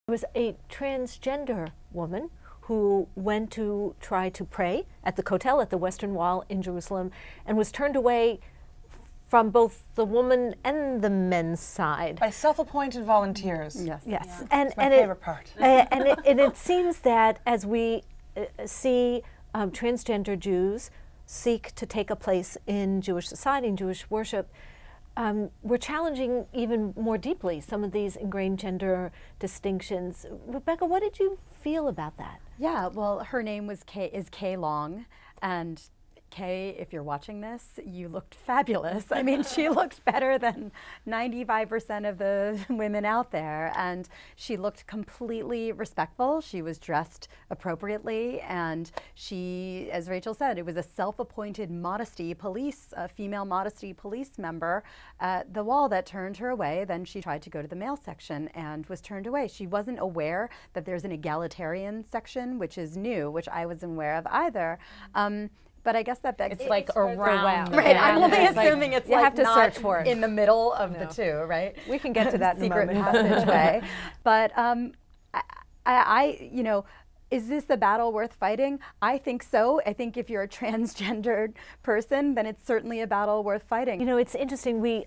There was a transgender woman who went to try to pray at the Kotel at the Western Wall in Jerusalem and was turned away from both the woman and the men's side. By self-appointed volunteers. Yes. Yeah. And my favorite part. And it seems that as we see transgender Jews seek to take a place in Jewish society, in Jewish worship, we're challenging even more deeply some of these ingrained gender distinctions. Rebecca, what did you feel about that? Yeah, well, her name is Kay Long, and Kay, if you're watching this, you looked fabulous. I mean, she looked better than 95% of the women out there, and she looked completely respectful. She was dressed appropriately, and she, as Rachel said, it was a self-appointed modesty police, a female modesty police member at the wall that turned her away. Then she tried to go to the male section and was turned away. She wasn't aware that there's an egalitarian section, which is new, which I wasn't aware of either. But I guess that begs... It's like around. Right, I'm only assuming it's like have to not search for it. in the middle of the two, right? We can get to that in a secret moment. passageway. But you know, is this a battle worth fighting? I think so. I think if you're a transgendered person, then it's certainly a battle worth fighting. You know, it's interesting. We,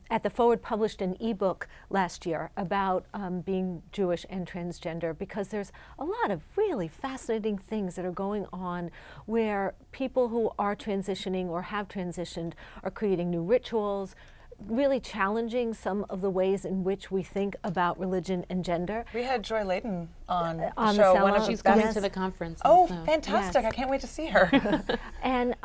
at the Forward, published an ebook last year about being Jewish and transgender, because there's a lot of really fascinating things that are going on where people who are transitioning or have transitioned are creating new rituals, really challenging some of the ways in which we think about religion and gender. We had Joy Layton on the Salon. show. One of She's coming to the conference. Oh, also. fantastic. Yes. I can't wait to see her. And,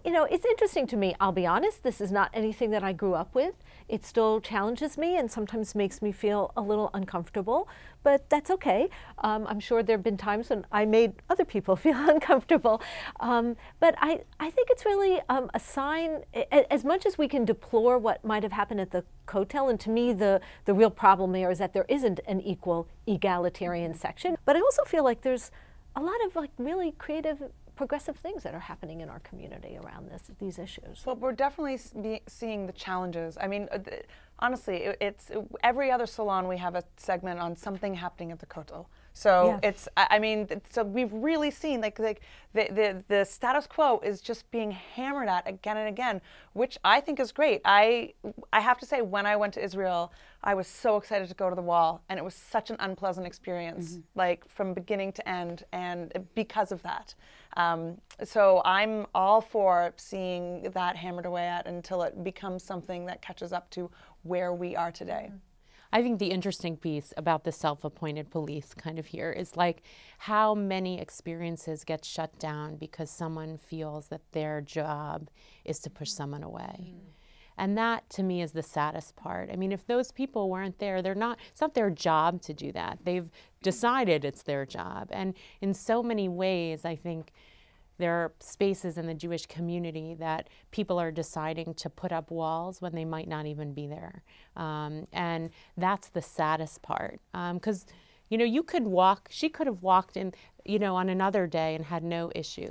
you know, it's interesting to me. I'll be honest, this is not anything that I grew up with. It still challenges me and sometimes makes me feel a little uncomfortable, but that's okay. I'm sure there have been times when I made other people feel uncomfortable. But I think it's really a sign, as much as we can deplore what might have happened at the Kotel, and to me the real problem there is that there isn't an equal egalitarian section. But I also feel like there's a lot of like really creative, progressive things that are happening in our community around these issues. Well, we're definitely seeing the challenges. I mean, honestly, it's every other salon we have a segment on something happening at the Kotel. So Yeah. it's, I mean, so we've really seen like the status quo is just being hammered at again and again, which I think is great. I have to say, when I went to Israel, I was so excited to go to the wall, and it was such an unpleasant experience, like from beginning to end, and because of that. So I'm all for seeing that hammered away at until it becomes something that catches up to where we are today. I think the interesting piece about the self-appointed police kind of here is like how many experiences get shut down because someone feels that their job is to push someone away. And that, to me, is the saddest part. I mean, if those people weren't there, it's not their job to do that. They've decided it's their job. And in so many ways, I think there are spaces in the Jewish community that people are deciding to put up walls when they might not even be there. And that's the saddest part. Because, you know, she could have walked in, you know, on another day and had no issue.